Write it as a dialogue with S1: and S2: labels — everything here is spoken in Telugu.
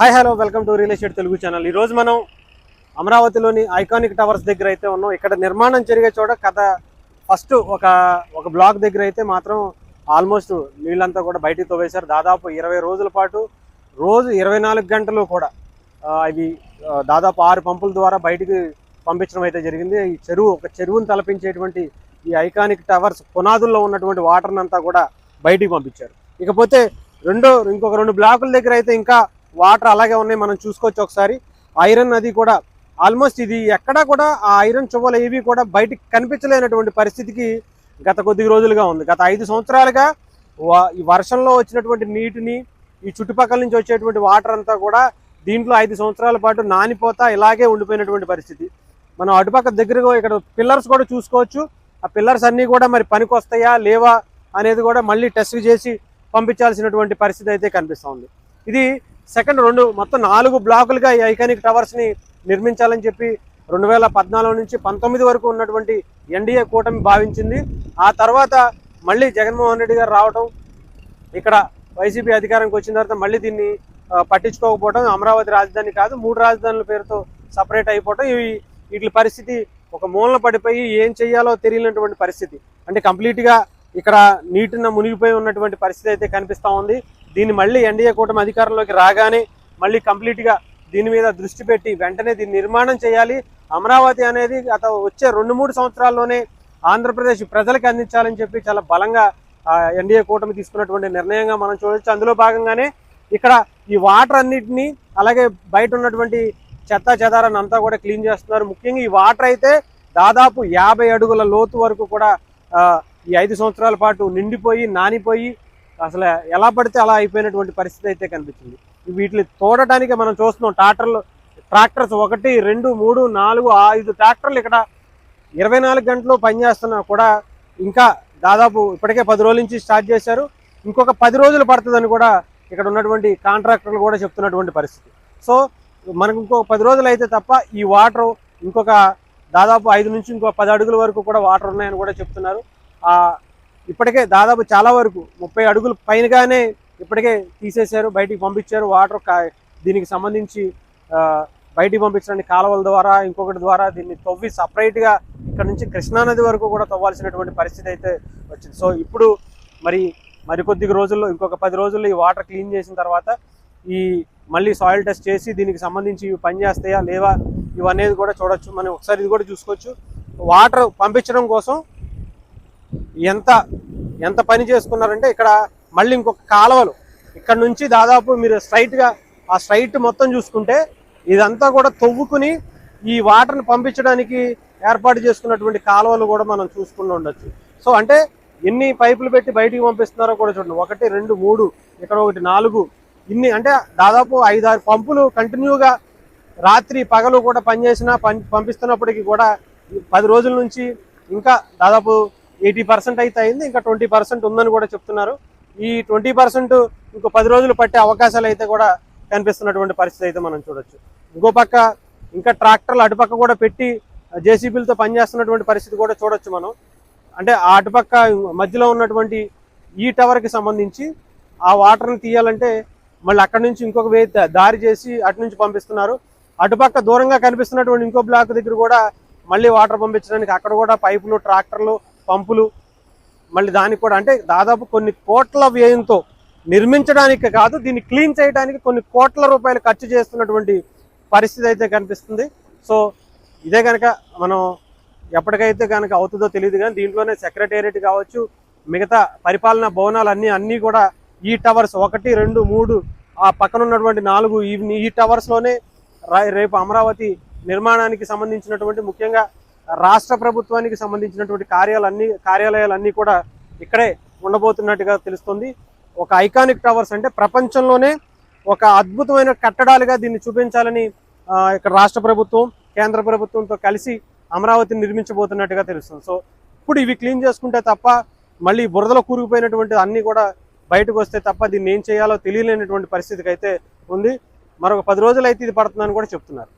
S1: Hi hello welcome to real estate Telugu channel. ఈరోజు మనం అమరావతిలోని ఐకానిక్ టవర్స్ దగ్గర అయితే ఉన్నాం. ఇక్కడ నిర్మాణం జరిగే చోట ఫస్ట్ ఒక బ్లాక్ దగ్గర అయితే మాత్రం ఆల్మోస్ట్ నీళ్ళంతా కూడా బయటికి తవ్వేశారు. దాదాపు 20 రోజుల పాటు రోజు 24 గంటలు కూడా ఇవి దాదాపు 6 పంపుల ద్వారా బయటికి పంపించడం అయితే జరిగింది. ఈ చెరువును తలపించేటువంటి ఈ ఐకానిక్ టవర్స్ పునాదుల్లో ఉన్నటువంటి వాటర్ని అంతా కూడా బయటికి పంపించారు. ఇకపోతే ఇంకొక 2 బ్లాకుల దగ్గర అయితే ఇంకా వాటర్ అలాగే ఉన్నాయి. మనం చూసుకోవచ్చు ఒకసారి. ఐరన్ నది కూడా ఆల్మోస్ట్ ఇది ఎక్కడా కూడా ఆ ఐరన్ చువ్వలు ఏవి కూడా బయటికి కనిపించలేనటువంటి పరిస్థితికి గత కొద్ది రోజులుగా ఉంది. గత 5 సంవత్సరాలుగా ఈ వర్షంలో వచ్చినటువంటి నీటిని ఈ చుట్టుపక్కల నుంచి వచ్చేటువంటి వాటర్ అంతా కూడా దీంట్లో 5 సంవత్సరాల పాటు నానిపోతా ఇలాగే ఉండిపోయినటువంటి పరిస్థితి. మనం అటుపక్క దగ్గరగా ఇక్కడ పిల్లర్స్ కూడా చూసుకోవచ్చు. ఆ పిల్లర్స్ అన్నీ కూడా మరి పనికి వస్తాయా లేవా అనేది కూడా మళ్ళీ టెస్ట్ చేసి పంపించాల్సినటువంటి పరిస్థితి అయితే కనిపిస్తుంది. ఇది సెకండ్ మొత్తం 4 బ్లాకులుగా ఈ ఐకానిక్ టవర్స్ని నిర్మించాలని చెప్పి 2014 నుంచి 19 వరకు ఉన్నటువంటి ఎన్డీఏ కూటమి భావించింది. ఆ తర్వాత మళ్ళీ జగన్మోహన్ రెడ్డి గారు రావటం, ఇక్కడ వైసీపీ అధికారానికి వచ్చిన తర్వాత మళ్ళీ దీన్ని పట్టించుకోకపోవడం, అమరావతి రాజధాని కాదు 3 రాజధానుల పేరుతో సపరేట్ అయిపోవటం, వీటి పరిస్థితి ఒక మూలన పడిపోయి ఏం చేయాలో తెలియనటువంటి పరిస్థితి. అంటే కంప్లీట్గా ఇక్కడ నీటిన మునిగిపోయి ఉన్నటువంటి పరిస్థితి అయితే కనిపిస్తూ ఉంది. దీన్ని మళ్ళీ ఎన్డీఏ కూటమి అధికారంలోకి రాగానే మళ్ళీ కంప్లీట్గా దీని మీద దృష్టి పెట్టి వెంటనే దీన్ని నిర్మాణం చేయాలి. అమరావతి అనేది వచ్చే 2-3 సంవత్సరాల్లోనే ఆంధ్రప్రదేశ్ ప్రజలకు అందించాలని చెప్పి చాలా బలంగా ఎన్డీఏ కూటమి తీసుకున్నటువంటి నిర్ణయంగా మనం చూడవచ్చు. అందులో భాగంగానే ఇక్కడ ఈ వాటర్ అన్నిటినీ అలాగే బయట ఉన్నటువంటి చెత్త చెదారాన్ని అంతా కూడా క్లీన్ చేస్తున్నారు. ముఖ్యంగా ఈ వాటర్ అయితే దాదాపు 50 అడుగుల లోతు వరకు కూడా ఈ 5 సంవత్సరాల పాటు నిండిపోయి నానిపోయి అసలు ఎలా పడితే అలా అయిపోయినటువంటి పరిస్థితి అయితే కనిపించింది. వీటిని తోడటానికి మనం చూస్తున్నాం ట్రాక్టర్స్ 1, 2, 3, 4, 5 ట్రాక్టర్లు ఇక్కడ 24 గంటలు పనిచేస్తున్నా కూడా ఇంకా దాదాపు ఇప్పటికే 10 రోజుల నుంచి స్టార్ట్ చేశారు. ఇంకొక 10 రోజులు పడుతుందని కూడా ఇక్కడ ఉన్నటువంటి కాంట్రాక్టర్లు కూడా చెప్తున్నటువంటి పరిస్థితి. సో మనకు ఇంకొక 10 రోజులు అయితే తప్ప ఈ వాటర్ ఇంకొక దాదాపు 5 నుంచి ఇంకొక 10 అడుగుల వరకు కూడా వాటర్ ఉన్నాయని కూడా చెప్తున్నారు. ఇప్పటికే దాదాపు చాలా వరకు 30 అడుగుల పైనగానే ఇప్పటికే తీసేశారు, బయటికి పంపించారు. వాటర్ దీనికి సంబంధించి బయటికి పంపించడానికి కాలువల ద్వారా ఇంకొకటి ద్వారా దీన్ని తవ్వి సపరేట్గా ఇక్కడ నుంచి కృష్ణానది వరకు కూడా తవ్వాల్సినటువంటి పరిస్థితి అయితే వచ్చింది. సో ఇప్పుడు మరికొద్ది రోజుల్లో ఇంకొక 10 రోజుల్లో ఈ వాటర్ క్లీన్ చేసిన తర్వాత మళ్ళీ సాయిల్ టెస్ట్ చేసి దీనికి సంబంధించి ఇవి పనిచేస్తాయా లేవా ఇవనేది కూడా చూడొచ్చు. మనం ఒకసారి ఇది కూడా చూసుకోవచ్చు. వాటర్ పంపించడం కోసం ఎంత పని చేసుకున్నారంటే ఇక్కడ మళ్ళీ ఇంకొక కాలువలు ఇక్కడ నుంచి దాదాపు మీరు స్ట్రైట్ మొత్తం చూసుకుంటే ఇదంతా కూడా తవ్వుకుని ఈ వాటర్ని పంపించడానికి ఏర్పాటు చేసుకున్నటువంటి కాలువలు కూడా మనం చూసుకుంటూ ఉండొచ్చు. సో అంటే ఎన్ని పైపులు పెట్టి బయటికి పంపిస్తున్నారో కూడా చూడండి. 1, 2, 3 ఇక్కడ 1, 4 ఇన్ని అంటే దాదాపు 5-6 పంపులు కంటిన్యూగా రాత్రి పగలు కూడా పనిచేసినా పంపిస్తున్నప్పటికీ కూడా 10 రోజుల నుంచి ఇంకా దాదాపు 80% అయితే అయింది. ఇంకా 20% ఉందని కూడా చెప్తున్నారు. ఈ 20% ఇంకో 10 రోజులు పట్టే అవకాశాలు అయితే కూడా కనిపిస్తున్నటువంటి పరిస్థితి అయితే మనం చూడొచ్చు. ఇంకో పక్క ఇంకా ట్రాక్టర్లు అటుపక్క కూడా పెట్టి జేసీబీలతో పనిచేస్తున్నటువంటి పరిస్థితి కూడా చూడొచ్చు మనం. అంటే ఆ అటుపక్క మధ్యలో ఉన్నటువంటి ఈ టవర్కి సంబంధించి ఆ వాటర్ని తీయాలంటే మళ్ళీ అక్కడి నుంచి ఇంకొక దారి చేసి అటు నుంచి పంపిస్తున్నారు. అటుపక్క దూరంగా కనిపిస్తున్నటువంటి ఇంకో బ్లాక్ దగ్గర కూడా మళ్ళీ వాటర్ పంపించడానికి అక్కడ కూడా పైపులు, ట్రాక్టర్లు, పంపులు మళ్ళీ దానికి కూడా అంటే దాదాపు కొన్ని కోట్ల వ్యయంతో నిర్మించడానికి కాదు దీన్ని క్లీన్ చేయడానికి కొన్ని కోట్ల రూపాయలు ఖర్చు చేస్తున్నటువంటి పరిస్థితి అయితే కనిపిస్తుంది. సో ఇదే కనుక మనం ఎప్పటికైతే కనుక అవుతుందో తెలియదు, కానీ దీంట్లోనే సెక్రటేరియట్ కావచ్చు, మిగతా పరిపాలనా భవనాలు అన్నీ కూడా ఈ టవర్స్ 1, 2, 3 ఆ పక్కన ఉన్నటువంటి 4 ఈ టవర్స్లోనే రేపు అమరావతి నిర్మాణానికి సంబంధించినటువంటి ముఖ్యంగా రాష్ట్ర ప్రభుత్వానికి సంబంధించినటువంటి కార్యాలయాలన్నీ కూడా ఇక్కడే ఉండబోతున్నట్టుగా తెలుస్తుంది. ఒక ఐకానిక్ టవర్స్ అంటే ప్రపంచంలోనే ఒక అద్భుతమైన కట్టడాలుగా దీన్ని చూపించాలని ఇక్కడ రాష్ట్ర ప్రభుత్వం కేంద్ర ప్రభుత్వంతో కలిసి అమరావతిని నిర్మించబోతున్నట్టుగా తెలుస్తుంది. సో ఇప్పుడు ఇవి క్లీన్ చేసుకుంటే తప్ప మళ్ళీ బురదలో కూరుకుపోయినటువంటి అన్నీ కూడా బయటకు వస్తే తప్ప దీన్ని ఏం చేయాలో తెలియలేనటువంటి పరిస్థితికి అయితే ఉంది. మరొక 10 రోజులు అయితే ఇది పడుతుందని కూడా చెప్తున్నారు.